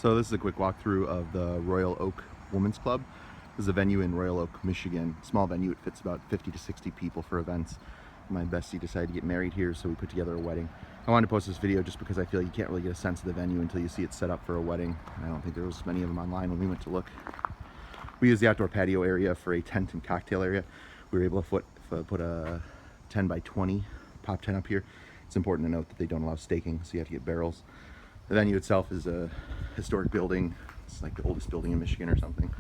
So this is a quick walkthrough of the Royal Oak Women's Club. This is a venue in Royal Oak, Michigan. Small venue, it fits about 50 to 60 people for events. My bestie decided to get married here, so we put together a wedding. I wanted to post this video just because I feel like you can't really get a sense of the venue until you see it set up for a wedding. I don't think there was many of them online when we went to look. We used the outdoor patio area for a tent and cocktail area. We were able to put a 10 by 20 pop tent up here. It's important to note that they don't allow staking, so you have to get barrels. The venue itself is a historic building. It's like the oldest building in Michigan or something.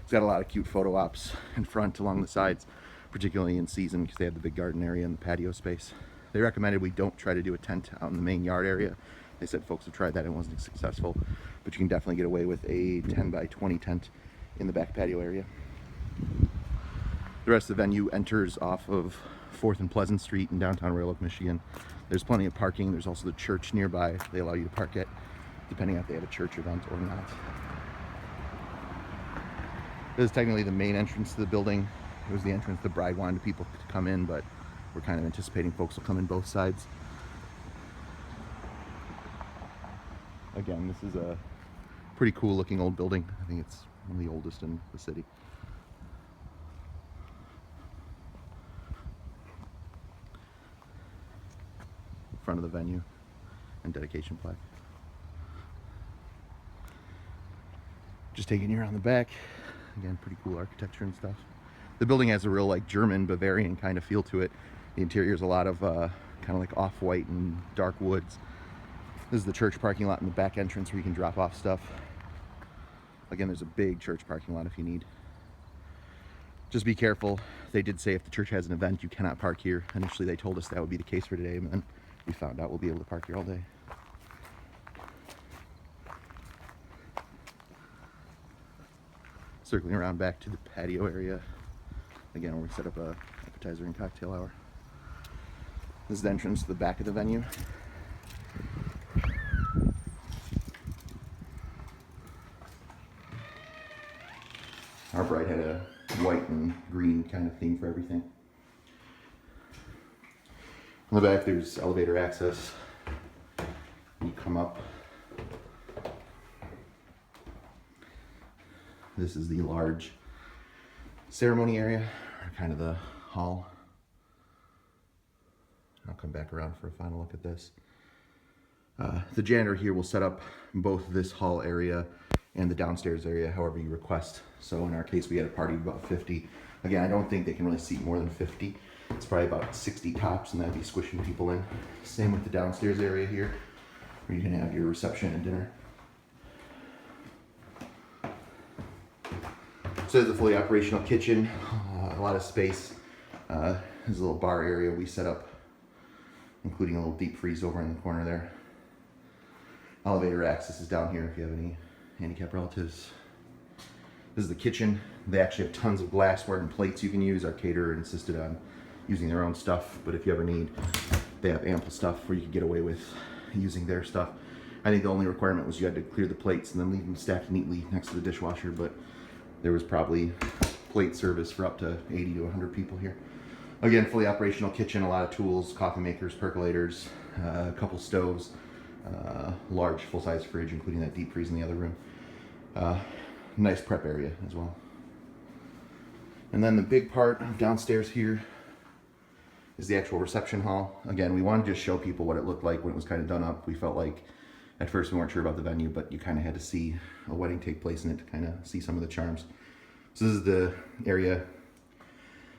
It's got a lot of cute photo ops in front along the sides, particularly in season because they have the big garden area and the patio space. They recommended we don't try to do a tent out in the main yard area. They said folks have tried that and it wasn't successful, but you can definitely get away with a 10 by 20 tent in the back patio area. The rest of the venue enters off of 4th and Pleasant Street in downtown Royal Oak, Michigan. There's plenty of parking. There's also the church nearby. They allow you to park at, depending on if they have a church event or not. This is technically the main entrance to the building. It was the entrance the bride wanted people to come in, but we're kind of anticipating folks will come in both sides. Again, this is a pretty cool looking old building. I think it's one of the oldest in the city. Front of the venue and dedication plaque. Just taking you around the back. Again, pretty cool architecture and stuff. The building has a real like German Bavarian kind of feel to it. The interior is a lot of kind of like off-white and dark woods. This is the church parking lot in the back entrance where you can drop off stuff. Again, there's a big church parking lot if you need. Just be careful. They did say if the church has an event, you cannot park here. Initially, they told us that would be the case for today, and then we found out we'll be able to park here all day. Circling around back to the patio area. Again, where we set up a appetizer and cocktail hour. This is the entrance to the back of the venue. Our bride had a white and green kind of theme for everything. On the back, there's elevator access. You come up. This is the large ceremony area, or kind of the hall. I'll come back around for a final look at this. The janitor here will set up both this hall area and the downstairs area however you request. So in our case, we had a party of about 50. Again, I don't think they can really seat more than 50. It's probably about 60 tops, and that'd be squishing people in. Same with the downstairs area here, where you can have your reception and dinner. So there's a fully operational kitchen, a lot of space. There's a little bar area we set up, including a little deep freeze over in the corner there. Elevator access is down here if you have any handicapped relatives. This is the kitchen. They actually have tons of glassware and plates you can use. Our caterer insisted on using their own stuff, but if you ever need, they have ample stuff where you can get away with using their stuff. I think the only requirement was you had to clear the plates and then leave them stacked neatly next to the dishwasher, but there was probably plate service for up to 80 to 100 people here. Again, fully operational kitchen, a lot of tools, coffee makers, percolators, a couple stoves, large full-size fridge, including that deep freeze in the other room. Nice prep area as well. And then the big part of downstairs here is the actual reception hall. Again, we wanted to just show people what it looked like when it was kind of done up. We felt like at first we weren't sure about the venue, but you kind of had to see a wedding take place in it to kind of see some of the charms. So this is the area.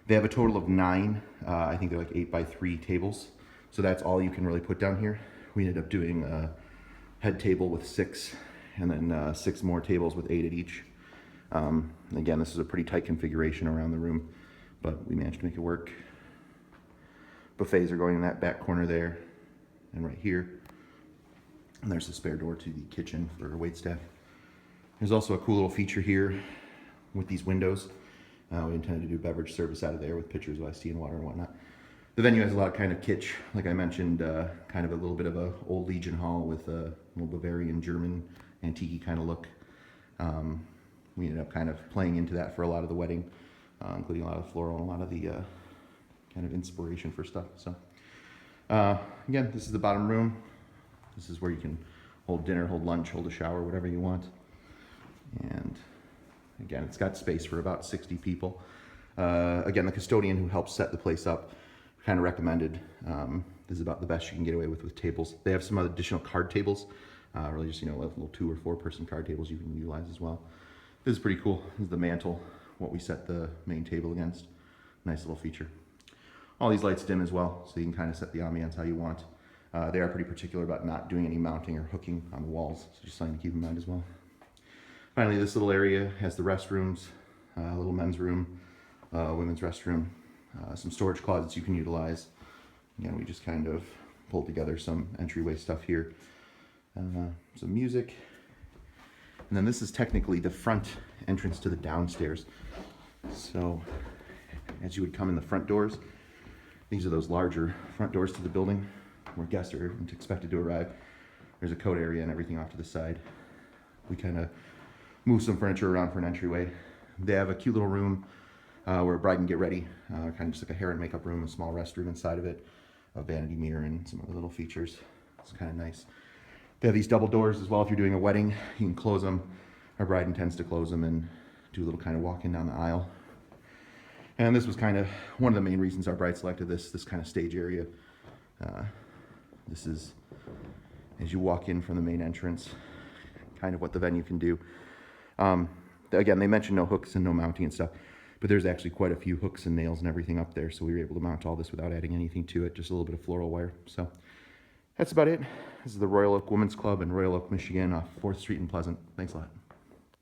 They have a total of 9, I think they're like 8 by 3 tables. So that's all you can really put down here. We ended up doing a head table with 6, and then 6 more tables with 8 at each. Again, this is a pretty tight configuration around the room, but we managed to make it work. Buffets are going in that back corner there and right here. And there's a spare door to the kitchen for waitstaff. There's also a cool little feature here with these windows. We intended to do beverage service out of there with pitchers of iced tea and water and whatnot. The venue has a lot of kind of kitsch, like I mentioned, kind of a little bit of a old Legion hall with a little Bavarian, German, antique kind of look. We ended up kind of playing into that for a lot of the wedding, including a lot of the floral and a lot of the kind of inspiration for stuff. So again, this is the bottom room. This is where you can hold dinner, hold lunch, hold a shower, whatever you want. And again, it's got space for about 60 people. Again, the custodian who helped set the place up kind of recommended this is about the best you can get away with tables. They have some other additional card tables, really just, little 2 or 4 person card tables you can utilize as well. This is pretty cool. This is the mantle, what we set the main table against. Nice little feature. All these lights dim as well, so you can kind of set the ambiance how you want. They are pretty particular about not doing any mounting or hooking on the walls, so just something to keep in mind as well. Finally, this little area has the restrooms, a little men's room, women's restroom, some storage closets you can utilize. Again, we just kind of pulled together some entryway stuff here. Some music. And then this is technically the front entrance to the downstairs. So as you would come in the front doors, these are those larger front doors to the building where guests are expected to arrive. There's a coat area and everything off to the side. We kind of move some furniture around for an entryway. They have a cute little room where a bride can get ready, kind of just like a hair and makeup room, a small restroom inside of it, a vanity mirror, and some other little features. It's kind of nice. They have these double doors as well. If you're doing a wedding, you can close them. Our bride intends to close them and do a little kind of walk-in down the aisle. And this was kind of one of the main reasons our bride selected this kind of stage area. This is, as you walk in from the main entrance, kind of what the venue can do. Again, they mentioned no hooks and no mounting and stuff, but there's actually quite a few hooks and nails and everything up there, so we were able to mount all this without adding anything to it, just a little bit of floral wire. So that's about it. This is the Royal Oak Women's Club in Royal Oak, Michigan, off 4th Street in Pleasant. Thanks a lot.